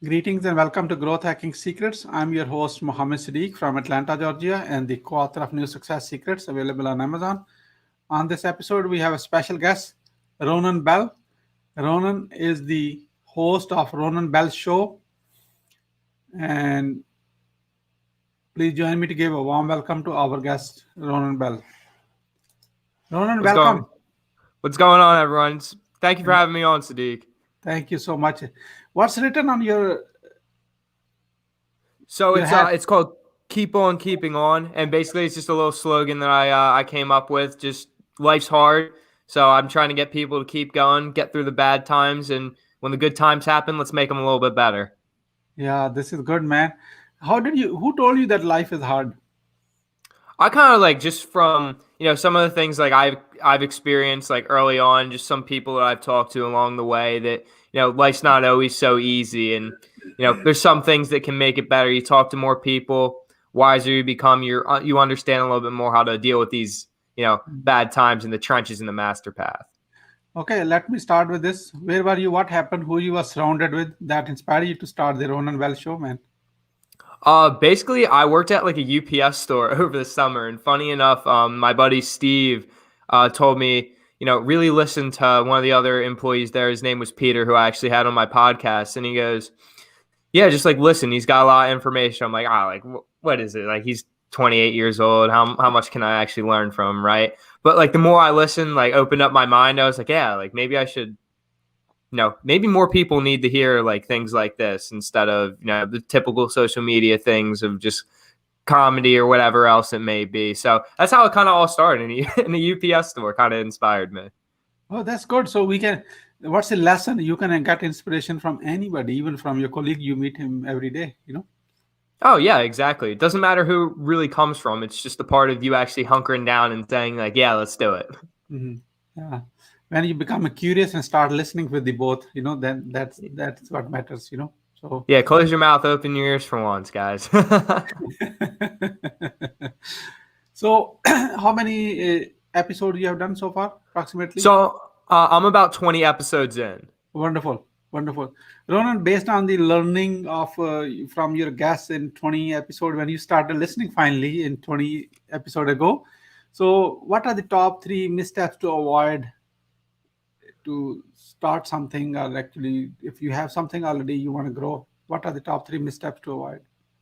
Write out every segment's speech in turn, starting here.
Greetings and welcome to Growth Hacking Secrets. I'm your host, Mohammed Siddique from Atlanta, Georgia, and the co author of New Success Secrets available on Amazon. On this episode, we have a special guest, Ronan Bell. Ronan is the host of Ronan Bell Show, and please join me to give a warm welcome to our guest, Ronan Bell. Ronan, What's going welcome. What's going on, everyone? Thank you for having me on, Siddique. Thank you so much. What's written on your So your it's hat? it's called "Keep On Keeping On," and basically it's just a little slogan that I came up with. Just life's hard, so I'm trying to get people to keep going, get through the bad times, and when the good times happen, let's make them a little bit better. Yeah, this is good, man. Who told you that life is hard? I kind of like just from some of the things like I've experienced like early on, just some people that I've talked to along the way that life's not always so easy, and there's some things that can make it better. You talk to more people, wiser you become. You understand a little bit more how to deal with these bad times in the trenches in the master path. Okay, let me start with this. Where were you? What happened? Who you were surrounded with that inspired you to start the Ronan Well show, man? Basically, I worked at like a UPS store over the summer, and funny enough, my buddy Steve told me, really listen to one of the other employees there. His name was Peter, who I actually had on my podcast, and he goes, "Yeah, just like listen. He's got a lot of information." I'm like, what is it? Like he's 28 years old. How much can I actually learn from him, right? But like the more I listened, like opened up my mind, I was like, yeah, like maybe I should maybe more people need to hear like things like this instead of, the typical social media things of just comedy or whatever else it may be. So that's how it kind of all started in the UPS store, kind of inspired me. Oh, that's good. So we can. What's the lesson? You can get inspiration from anybody, even from your colleague. You meet him every day. Oh yeah, exactly. It doesn't matter who really comes from. It's just a part of you actually hunkering down and saying like, yeah, let's do it. Hmm. Yeah. When you become curious and start listening with the both, then that's what matters. So. Yeah, close your mouth, open your ears for once, guys. So, how many episodes you have done so far, approximately? So I'm about 20 episodes in. Wonderful, wonderful. Ronan, based on the learning of from your guests in 20 episode, when you started listening finally in 20 episode ago, so what are the top three missteps to avoid to start something, or actually, if you have something already you want to grow, what are the top three missteps to avoid?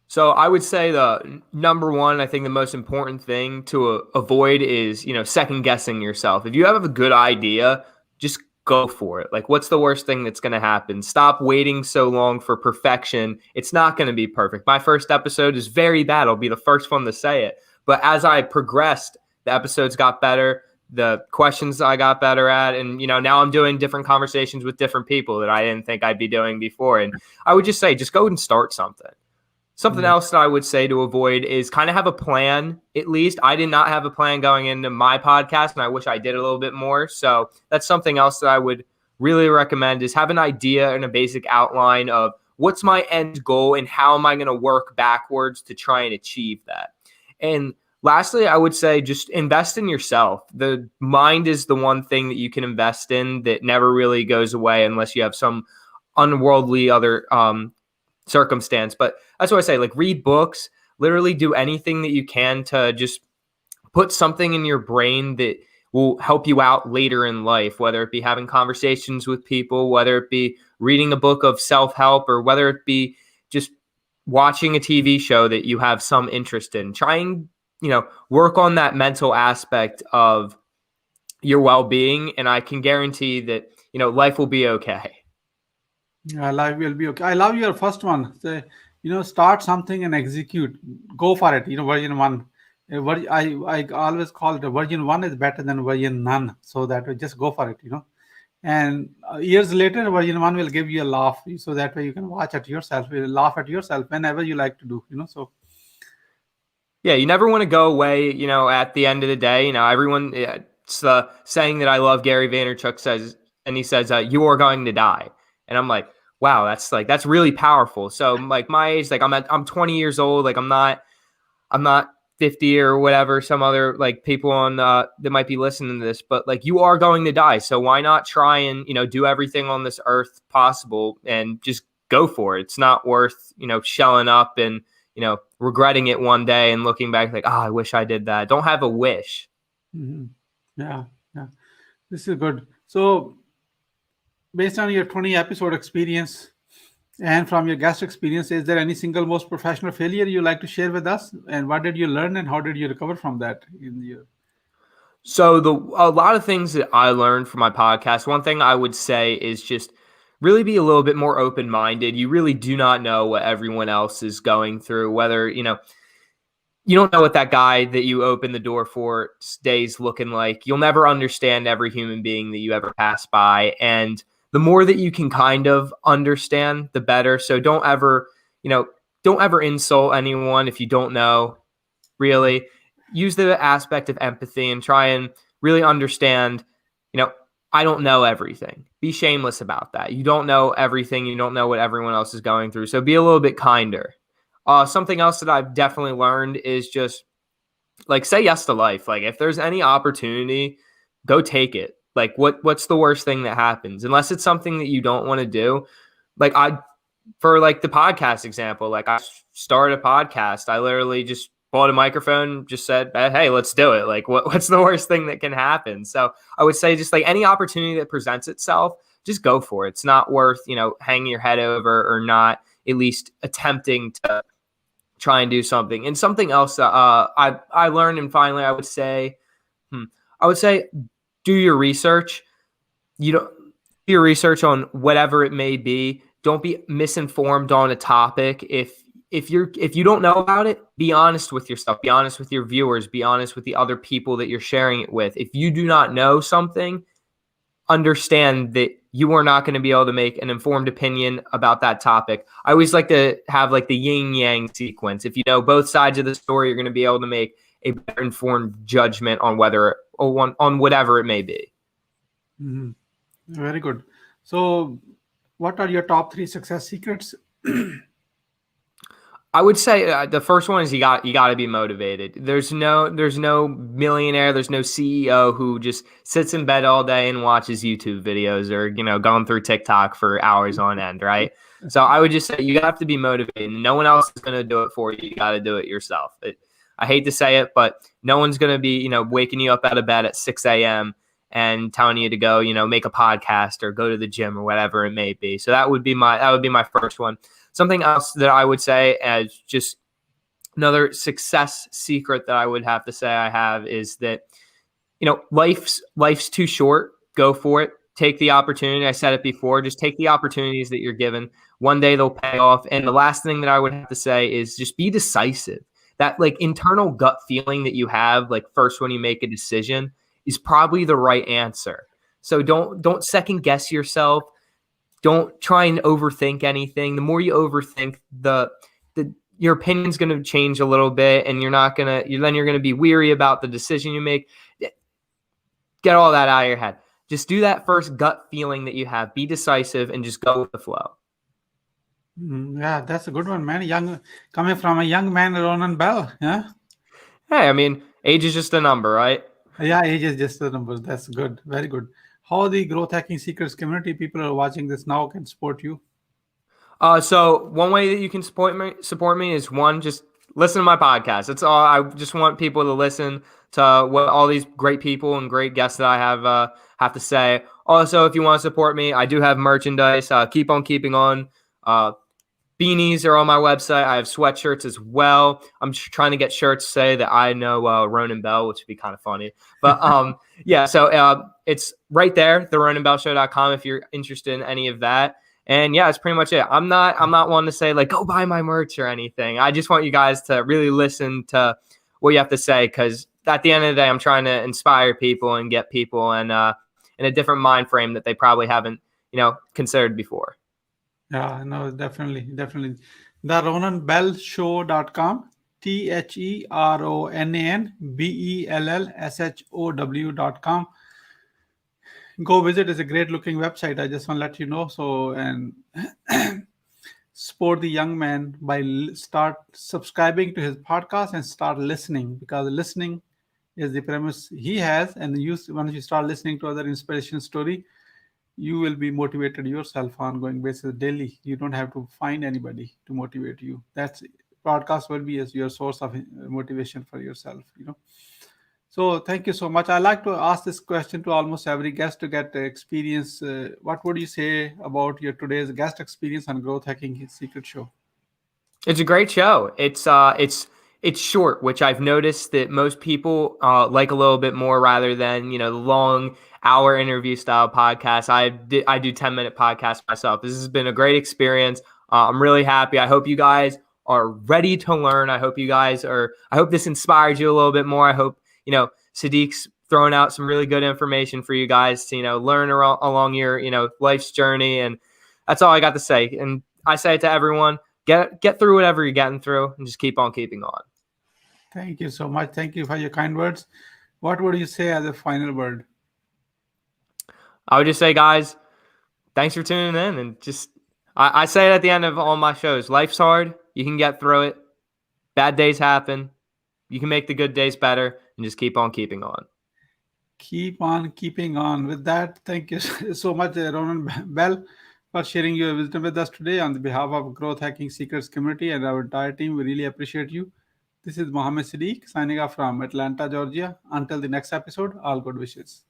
So I would say the number one, I think the most important thing to avoid is, second guessing yourself. If you have a good idea, just go for it. Like, what's the worst thing that's going to happen? Stop waiting so long for perfection. It's not going to be perfect. My first episode is very bad. I'll be the first one to say it. But as I progressed, the episodes got better. The questions I got better at. And, now I'm doing different conversations with different people that I didn't think I'd be doing before. And I would just say, just go and start something. Something Mm. else that I would say to avoid is kind of have a plan. At least I did not have a plan going into my podcast, and I wish I did a little bit more. So that's something else that I would really recommend is have an idea and a basic outline of what's my end goal and how am I going to work backwards to try and achieve that. And lastly, I would say just invest in yourself. The mind is the one thing that you can invest in that never really goes away unless you have some unworldly other circumstance. But that's what I say, like read books, literally do anything that you can to just put something in your brain that will help you out later in life, whether it be having conversations with people, whether it be reading a book of self-help, or whether it be just watching a TV show that you have some interest in. Trying, work on that mental aspect of your well-being, and I can guarantee that, life will be okay. Yeah, life will be okay. I love your first one. Say, start something and execute. Go for it. Version one. I always call it version one is better than version none. So that way, just go for it. And years later, version one will give you a laugh. So that way you can watch at yourself, you laugh at yourself whenever you like to do. So. Yeah, you never want to go away, at the end of the day. Everyone, it's the saying that I love Gary Vaynerchuk says, and he says, you are going to die. And I'm like, wow, that's really powerful. So like my age, like I'm 20 years old. Like I'm not 50 or whatever, some other like people on that might be listening to this, but like you are going to die. So why not try and, do everything on this earth possible and just go for it. It's not worth, shelling up and, regretting it one day and looking back like, I wish I did that. Don't have a wish. Mm-hmm. Yeah, yeah. This is good. So, based on your 20 episode experience and from your guest experience, is there any single most professional failure you like to share with us? And what did you learn and how did you recover from that in your? So a lot of things that I learned from my podcast, one thing I would say is just really be a little bit more open-minded. You really do not know what everyone else is going through, whether, you don't know what that guy that you open the door for stays looking like. You'll never understand every human being that you ever pass by. And the more that you can kind of understand, the better. So don't ever insult anyone if you don't know, really. Use the aspect of empathy and try and really understand, I don't know everything. Be shameless about that. You don't know everything. You don't know what everyone else is going through. So be a little bit kinder. Something else that I've definitely learned is just like say yes to life. Like if there's any opportunity, go take it. Like what's the worst thing that happens? Unless it's something that you don't want to do. Like for like the podcast example, like I started a podcast. I literally just bought a microphone, just said, hey, let's do it. Like what's the worst thing that can happen? So I would say just like any opportunity that presents itself, just go for it. It's not worth, hanging your head over or not at least attempting to try and do something. And something else that I learned, and finally I would say do your research. Do your research on whatever it may be. Don't be misinformed on a topic. If you don't know about it, be honest with yourself, be honest with your viewers, be honest with the other people that you're sharing it with. If you do not know something, understand that you are not going to be able to make an informed opinion about that topic. I always like to have like the yin yang sequence. If you know both sides of the story, you're going to be able to make a better informed judgment on on whatever it may be. Mm-hmm. Very good. So, what are your top 3 success secrets? I would say the first one is you got to be motivated. There's no millionaire, there's no CEO who just sits in bed all day and watches YouTube videos or going through TikTok for hours on end, right? So I would just say you have to be motivated. No one else is going to do it for you. You got to do it yourself. I hate to say it, but no one's going to be waking you up out of bed at 6 a.m. and telling you to go make a podcast or go to the gym or whatever it may be. So that would be my first one. Something else that I would say as just another success secret that I would have to say I have is that, life's too short. Go for it. Take the opportunity. I said it before. Just take the opportunities that you're given. One day they'll pay off. And the last thing that I would have to say is just be decisive. That like internal gut feeling that you have, like first when you make a decision, is probably the right answer. So don't second guess yourself. Don't try and overthink anything. The more you overthink, your opinion's going to change a little bit, and you're going to be weary about the decision you make. Get all that out of your head. Just do that first gut feeling that you have. Be decisive and just go with the flow. Yeah, that's a good one, man. Coming from a young man, Ronan Bell. Yeah. Hey, I mean, age is just a number, right? Yeah, age is just a number. That's good. Very good. How the Growth Hacking Secrets community people are watching this now can support you? So one way that you can support me is one, just listen to my podcast. That's all. I just want people to listen to what all these great people and great guests that I have to say. Also, if you want to support me, I do have merchandise. Keep on keeping on. Beanies are on my website. I have sweatshirts as well. I'm trying to get shirts say that I know Ronan Bell, which would be kind of funny. But yeah, so it's right there, theronanbellshow.com if you're interested in any of that. And yeah, it's pretty much it. I'm not one to say like go buy my merch or anything. I just want you guys to really listen to what you have to say, because at the end of the day, I'm trying to inspire people and get people in a different mind frame that they probably haven't considered before. Yeah, no, definitely. The RonanBellShow.com, TheRonanBellShow.com. Go visit. It's a great looking website. I just want to let you know. So, and support the young man by start subscribing to his podcast and start listening, because listening is the premise he has. And once you start listening to other inspiration story, you will be motivated yourself on ongoing basis daily. You don't have to find anybody to motivate you. That's podcast will be as your source of motivation for yourself. So thank you so much. I like to ask this question to almost every guest to get experience. What would you say about your today's guest experience on Growth Hacking Secret Show? It's a great show. It's short, which I've noticed that most people like a little bit more rather than the long hour interview style podcasts. I do 10-minute podcasts myself. This has been a great experience. I'm really happy. I hope you guys are ready to learn. I hope this inspired you a little bit more. I hope Siddique's throwing out some really good information for you guys to learn along your life's journey. And that's all I got to say. And I say it to everyone. Get through whatever you're getting through and just keep on keeping on. Thank you so much. Thank you for your kind words. What would you say as a final word? I would just say, guys, thanks for tuning in. And just, I say it at the end of all my shows. Life's hard. You can get through it. Bad days happen. You can make the good days better and just keep on keeping on. Keep on keeping on. With that, thank you so much, Ronan Bell, for sharing your wisdom with us today on the behalf of Growth Hacking Secrets community and our entire team. We really appreciate you. This is Mohammed Siddique signing off from Atlanta, Georgia. Until the next episode, all good wishes.